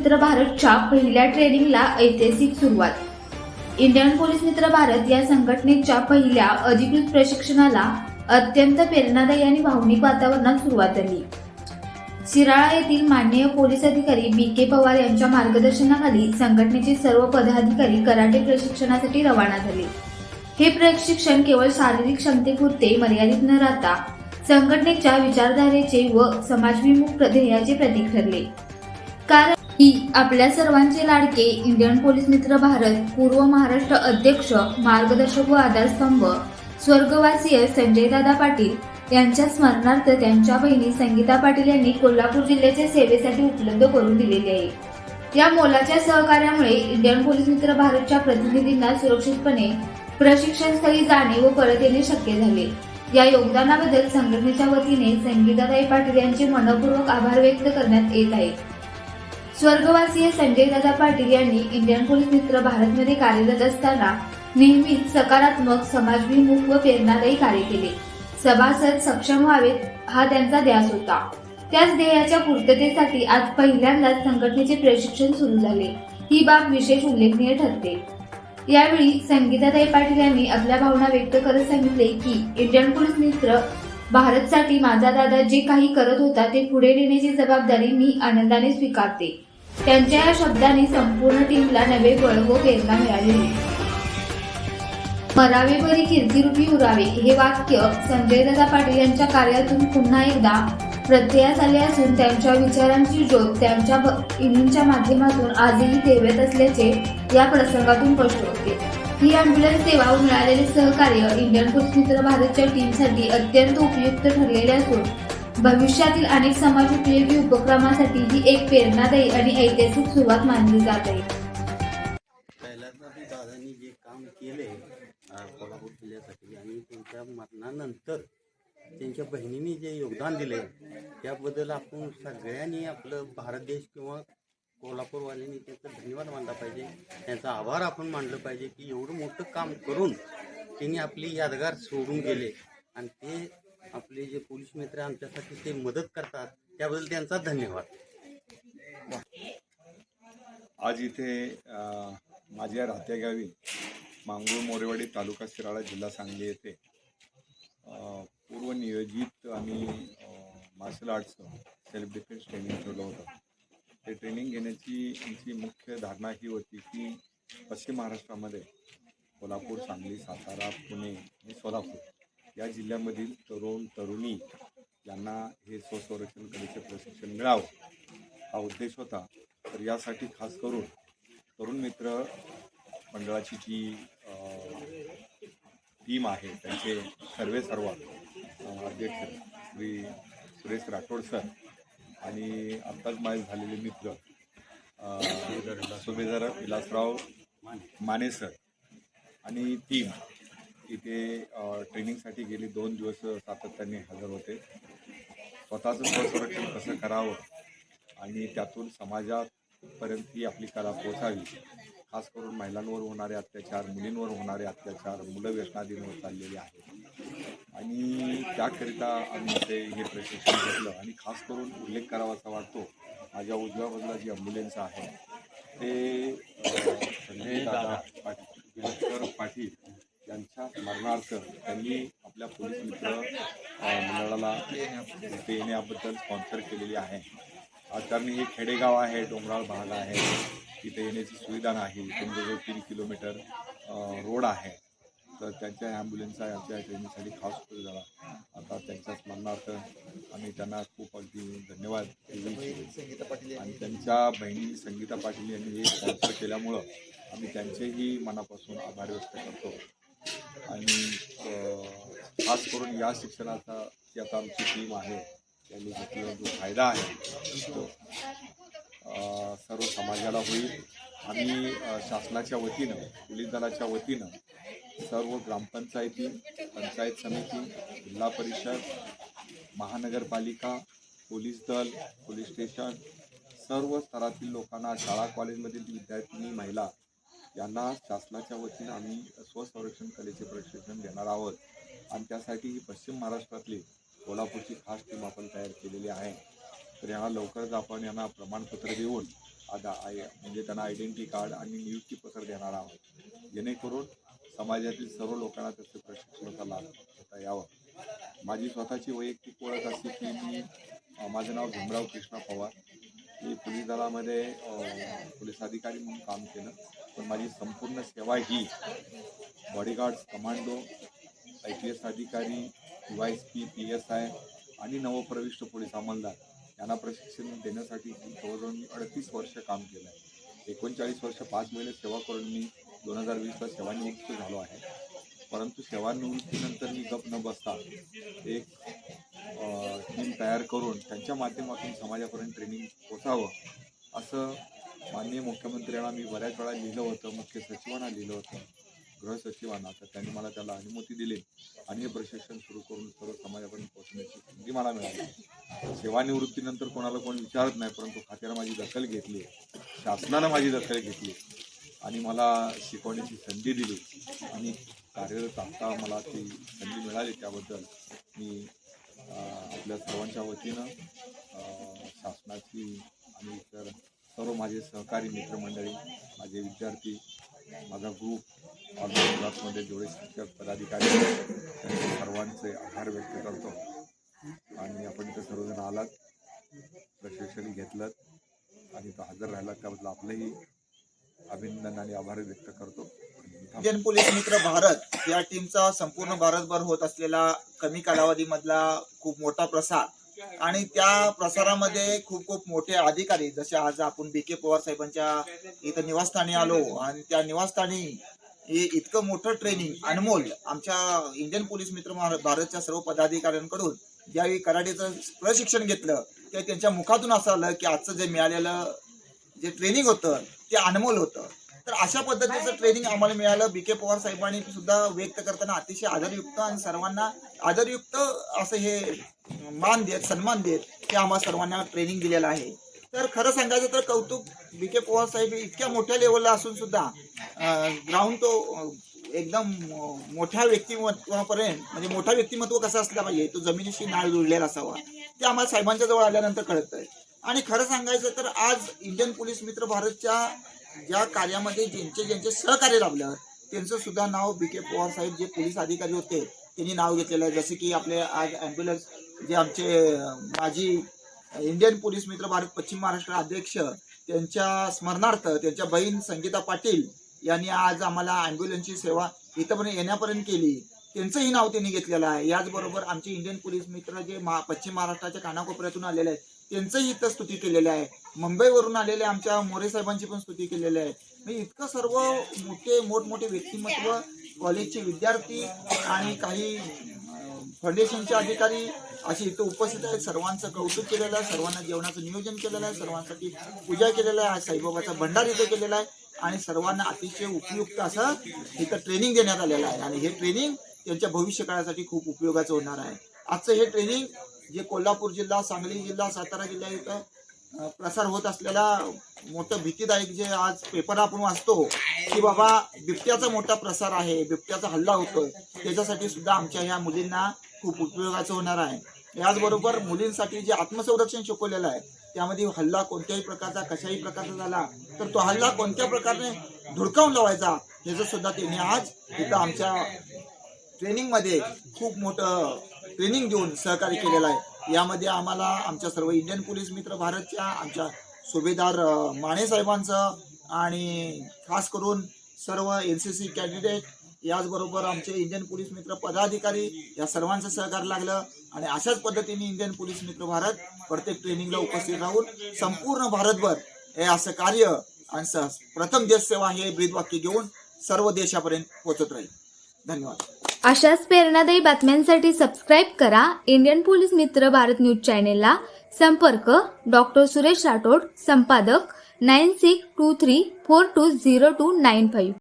मित्र भारतच्या पहिल्या ट्रेनिंगला ऐतिहासिक सुरुवात। इंडियन पोलीस मित्र भारत या संघटनेच्या पहिल्या अधिकृत प्रशिक्षणाला अत्यंत प्रेरणादायी आणि भावनिक वातावरणात सुरुवात झाली। शिराळा येथील माननीय पोलीस अधिकारी बी.के. पवार यांच्या मार्गदर्शनाखाली संघटनेचे सर्व पदाधिकारी कराटे प्रशिक्षणासाठी रवाना झाले। हे प्रशिक्षण केवळ शारीरिक क्षमतेपुरते मर्यादित न राहता संघटनेच्या विचारधारेचे व समाजविमुख ध्येयाचे प्रतीक ठरले। कारण ही आपल्या सर्वांचे लाडके इंडियन पोलीस मित्र भारत पूर्व महाराष्ट्र अध्यक्ष, मार्गदर्शक व आधारस्तंभ स्वर्गवासीय संजयदादा पाटील यांच्या स्मरणार्थ त्यांच्या बहिणी संगीता पाटील यांनी कोल्हापूर जिल्ह्याच्या सेवेसाठी उपलब्ध करून दिलेली आहे। या मोलाच्या सहकार्यामुळे इंडियन पोलीस मित्र भारतच्या प्रतिनिधींना सुरक्षितपणे प्रशिक्षण स्थळी जाणे व परत येणे शक्य झाले। या योगदानाबद्दल संघटनेच्या वतीने संगीताताई पाटील यांचे मनपूर्वक आभार व्यक्त करण्यात येत आहे। स्वर्गवासीय संजयदादा पाटील यांनी इंडियन पोलीस मित्र भारतमध्ये कार्यरत असताना नेहमीच सकारात्मक, समाजभिमुख व प्रेरणादायी कार्य केले। सभासद सक्षम व्हावेत हा त्यांचा ध्यास होता। त्याच ध्येयाच्या पूर्ततेसाठी आज पहिल्यांदाच संघटनेचे प्रशिक्षण सुरू झाले। ही बाब विशेष उल्लेखनीय ठरते। यावेळी संगीताताई पाटील यांनी आपल्या भावना व्यक्त करत सांगितले की इंडियन पोलीस मित्र भारतसाठी माझा दादा जे काही करत होता ते पुढे नेण्याची जबाबदारी मी आनंदाने स्वीकारते। त्यांच्या या शब्दांनी संपूर्ण टीमला नवे बळ व प्रेरणा मिळाली। मरावे बरी कीर्तिरूपी उरावे हे वाक्य संजयदादा पाटील यांच्या कार्यातून पुन्हा एकदा प्रत्ययास आले असून त्यांच्या विचारांची ज्योत त्यांच्या बहिणींच्या माध्यमातून आजही तेवत असल्याचे या प्रसंगातून स्पष्ट होते। ही अँब्युलन्स सेवा व मिळालेले सहकार्य इंडियन पोलीस मित्र भारतच्या टीमसाठी अत्यंत उपयुक्त ठरलेले असून भविष्यातील अनेक समाज उपयोगी उपक्रमांसाठी ही एक प्रेरणादायी आणि ऐतिहासिक सुरुवात मानली जात आहे। पहिल्यांदा दादांनी जे काम केले कोल्हापूर जिल्ह्यासाठी आणि त्यांच्या मरणानंतर त्यांच्या बहिणींनी जे योगदान दिले त्याबद्दल आपण सगळ्यांनी आपलं भारत देश किंवा कोल्हापूरवाल्यांनी त्यांचा धन्यवाद मानला पाहिजे, त्यांचा आभार आपण मानलं पाहिजे की एवढं मोठं काम करून त्यांनी आपली यादगार सोडून गेले आणि ते आपले जे पोलीस मित्र आमच्यासाठी ते मदत करतात त्याबद्दल त्यांचा धन्यवाद। आज इथे माझ्या राहत्या गावी मांगूळ मोरेवाडी तालुका शिराळा जिल्हा सांगली येथे पूर्वनियोजित आणि मार्शल आर्ट्सचं सेल्फ डिफेन्स ट्रेनिंग ठेवलं होतं। ते ट्रेनिंग घेण्याची आमची मुख्य धारणा ही होती की पश्चिम महाराष्ट्रामध्ये कोल्हापूर, सांगली, सातारा, पुणे आणि सोलापूर या जिल्ह्यामधील तरुण तरुणी यांना हे स्वसंरक्षण कलेचे प्रशिक्षण मिळावं हा उद्देश होता। तर यासाठी खास करून तरुण मित्र मंडळाची जी टीम आहे त्यांचे सर्व अध्यक्ष श्री सुरेश राठोड सर आणि आत्ताच माहीत झालेले मित्र सुभेदार विलासराव माने सर आणि टीम इथे ट्रेनिंगसाठी गेली 2 दिवस सातत्याने हजर होते। स्वतःचं स्वसंरक्षण कसं करावं आणि त्यातून समाजापर्यंत ही आपली कला पोचावी, खास करून महिलांवर होणारे अत्याचार, मुलींवर होणारे अत्याचार, मुलं व्यसनाधीन चाललेली आहेत आणि त्याकरिता आम्ही इथे हे प्रशिक्षण घेतलं। आणि खास करून उल्लेख करावासा वाटतो माझ्या उजव्या बाजूला जी ॲम्ब्युलन्स आहे ते संजयदादा पाटील यांच्या स्मरणार्थ त्यांनी आपल्या पोलीस मित्र मंडळाला इथे येण्याबद्दल स्पॉन्सर केलेली आहे। कारण हे खेडेगाव आहे, डोंगराळ भाग आहे, तिथे येण्याची सुविधा नाही, जवळजवळ 3 किलोमीटर रोड आहे। तर त्यांच्या ॲम्ब्युलन्सचा आमच्या ट्रेनिंगसाठी खास उपयोग झाला। आता त्यांच्या स्मरणार्थ आम्ही त्यांना खूप अगदी धन्यवाद देऊ आणि त्यांच्या बहिणी संगीता पाटील यांनी हे स्पॉन्सर केल्यामुळं आम्ही त्यांचेही मनापासून आभार व्यक्त करतो। आणि खास करून या शिक्षणाचा जी आता आमची टीम आहे त्यांनी घेतलेला जो फायदा आहे तो सर्व समाजाला होईल। आम्ही शासनाच्या वतीनं, पोलीस दलाच्या वतीनं सर्व ग्रामपंचायती, पंचायत समिती, जिल्हा परिषद, महानगरपालिका, पोलीस दल, पोलीस स्टेशन सर्व स्तरातील लोकांना, शाळा कॉलेजमधील विद्यार्थिनी, महिला यांना शासनाच्या वतीनं आम्ही स्वसंरक्षण कलेचे प्रशिक्षण देणार आहोत। आणि त्यासाठी ही पश्चिम महाराष्ट्रातली कोल्हापूरची खास टीम आपण तयार केलेली आहे। तर यांना लवकरच आपण यांना प्रमाणपत्र देऊन म्हणजे त्यांना आयडेंटिटी कार्ड आणि नियुक्तीपत्र देणार आहोत, जेणेकरून समाजातील सर्व लोकांना त्याचे प्रशिक्षणाचा लाभ घेता यावा. माझी स्वतःची वैयक्तिक ओळख अशी की माझं नाव भीमराव कृष्णा पवार. मी पोलीस दलामध्ये पोलीस अधिकारी म्हणून काम केलं, पण माझी संपूर्ण सेवा ही बॉडीगार्ड्स, कमांडो, IPS अधिकारी, DYSP, PSI आणि नवप्रविष्ट पोलीस अंमलदार यांना प्रशिक्षण देण्यासाठी जवळजवळ मी 38 वर्ष काम केलं आहे. 39 वर्ष 5 महिने सेवा करून मी 2020ला सेवानिवृत्त झालो आहे. परंतु सेवानिवृत्तीनंतर मी गप न बसता एक टीम तयार करून त्यांच्या माध्यमातून समाजापर्यंत ट्रेनिंग पोचावं असं माननीय मुख्यमंत्र्यांना मी बऱ्याच वेळा लिहिलं होतं, मुख्य सचिवांना लिहिलं होतं, गृहसचिवांना. तर त्यांनी मला त्याला अनुमती दिली आणि हे प्रशिक्षण सुरू करून सर्व समाजापर्यंत पोहोचण्याची संधी मला मिळाली. सेवानिवृत्तीनंतर कोणाला कोण विचारत नाही, परंतु खात्यानं माझी दखल घेतली, शासनानं माझी दखल घेतली आणि मला शिकवण्याची संधी दिली आणि कार्यरत आता मला ती संधी मिळाली. त्याबद्दल मी आपल्या सर्वांच्या वतीनं शासनाची आणि इतर सर्व माझे सहकारी मित्रमंडळी, माझे विद्यार्थी, माझा ग्रुप ऑनलाईन क्लासमध्ये जेवढे शिक्षक पदाधिकारी त्यांचे सर्वांचे आभार व्यक्त करतो. आणि आपण इथं सर्वजण आलात, प्रशिक्षण घेतलं आणि तो हजर राहिला त्याबद्दल आपलंही अभिनंदन आणि आभार व्यक्त करतो. इंडियन पोलीस मित्र भारत या टीमचा संपूर्ण भारतभर होत असलेला कमी कालावधीमधला खूप मोठा प्रसार आणि त्या प्रसारामध्ये खूप खूप मोठे अधिकारी, जसे आज आपण BK पवार साहेबांच्या इथं निवासस्थानी आलो आणि त्या निवासस्थानी हे इतकं मोठं ट्रेनिंग अनमोल आमच्या इंडियन पोलीस मित्र भारतच्या सर्व पदाधिकाऱ्यांकडून ज्यावेळी कराटेचं प्रशिक्षण घेतलं ते त्यांच्या मुखातून असं आलं की आजचं जे मिळालेलं जे ट्रेनिंग होतं ते अनमोल होतं. तर अशा पद्धतीचं ट्रेनिंग आम्हाला मिळालं. BK पवार साहेबांनी सुद्धा व्यक्त करताना अतिशय आदरयुक्त आणि सर्वांना आदरयुक्त असं हे मान देत, सन्मान देत ते आम्हा सर्वांना ट्रेनिंग दिलेलं आहे. तर खरं सांगायचं तर कौतुक, BK पवार साहेब इतक्या मोठ्या लेवलला असून सुद्धा ग्राउंड तो एकदम मोठ्या व्यक्तिमत्वापर्यंत, म्हणजे मोठा व्यक्तिमत्व कसं असलं पाहिजे, तो जमिनीशी नाळ जुळलेला असावा, ते आम्हाला साहेबांच्या जवळ आल्यानंतर कळतंय. आणि खरं सांगायचं तर आज इंडियन पोलीस मित्र भारतच्या ज्या कार्यामध्ये ज्यांचे सहकार्य लाभलं त्यांचं सुद्धा नाव BK पवार साहेब जे पोलीस अधिकारी होते त्यांनी नाव घेतलेलं आहे. जसे की आपले आज ॲम्ब्युलन्स जे आमचे माजी इंडियन पोलीस मित्र भारत पश्चिम महाराष्ट्र अध्यक्ष, त्यांच्या स्मरणार्थ त्यांच्या बहीण संगीता पाटील यांनी आज आम्हाला ॲम्ब्युलन्सची सेवा इथंपर्यंत येण्यापर्यंत केली, त्यांचंही नाव त्यांनी घेतलेलं आहे. याचबरोबर आमचे इंडियन पोलीस मित्र जे पश्चिम महाराष्ट्राच्या कानाकोपऱ्यातून आलेले आहेत त्यांचंही इथं स्तुती केलेली आहे. मुंबईवरून आलेले आमच्या मोरे साहेबांची पण स्तुती केलेली आहे. म्हणजे इतकं सर्व मोठमोठे व्यक्तिमत्व, कॉलेजचे विद्यार्थी आणि काही फाउंडेशनचे अधिकारी असे इथं उपस्थित आहेत. सर्वांचं कौतुक केलेलं आहे, सर्वांना जेवणाचं नियोजन केलेलं आहे, सर्वांसाठी पूजा केलेलं आहे, साईबाबाचा भंडार इथं केलेला आहे आणि सर्वांना अतिशय उपयुक्त असं इथं ट्रेनिंग देण्यात आलेलं आहे. आणि हे ट्रेनिंग त्यांच्या भविष्यकाळासाठी खूप उपयोगाचं होणार आहे. आजचं हे ट्रेनिंग जे कोल्हापूर जिल्हा, सांगली जिल्हा, सातारा जिल्हा इथं प्रसार होत असलेला मोठं भीतीदायक जे आज पेपर आपण वाचतो की बाबा बिबट्याचा मोठा प्रसार आहे, बिबट्याचा हल्ला होतोय, त्याच्यासाठी सुद्धा आमच्या ह्या मुलींना खूप उपयोगाचं होणार आहे. याचबरोबर मुलींसाठी जे आत्मसंरक्षण शिकवलेलं आहे त्यामध्ये हल्ला कोणत्याही प्रकारचा, कशाही प्रकारचा झाला तर तो हल्ला कोणत्या प्रकारे धुडकावून लावायचा ह्याचं सुद्धा त्यांनी आज इथं आमच्या ट्रेनिंगमध्ये खूप मोठं ट्रेनिंग देऊन सहकार्य केलेलं आहे. यामध्ये आम्हाला आमच्या सर्व इंडियन पोलीस मित्र भारतच्या, आमच्या सुभेदार माने साहेबांचं आणि खास करून सर्व NCC कॅन्डिडेट, याचबरोबर आमचे इंडियन पोलीस मित्र पदाधिकारी या सर्वांचं सहकार्य लागलं. आणि अशाच पद्धतीने इंडियन पोलीस मित्र भारत प्रत्येक ट्रेनिंगला उपस्थित राहून संपूर्ण भारतभर हे असं कार्य आणि प्रथम देश सेवा हे ब्रीदवाक्य घेऊन सर्व देशापर्यंत पोहोचत राहील. धन्यवाद. अशाच प्रेरणादायी बातम्यांसाठी सबस्क्राईब करा इंडियन पोलीस मित्र भारत न्यूज चॅनेलला. संपर्क डॉक्टर सुरेश राठोड, संपादक 9623420295.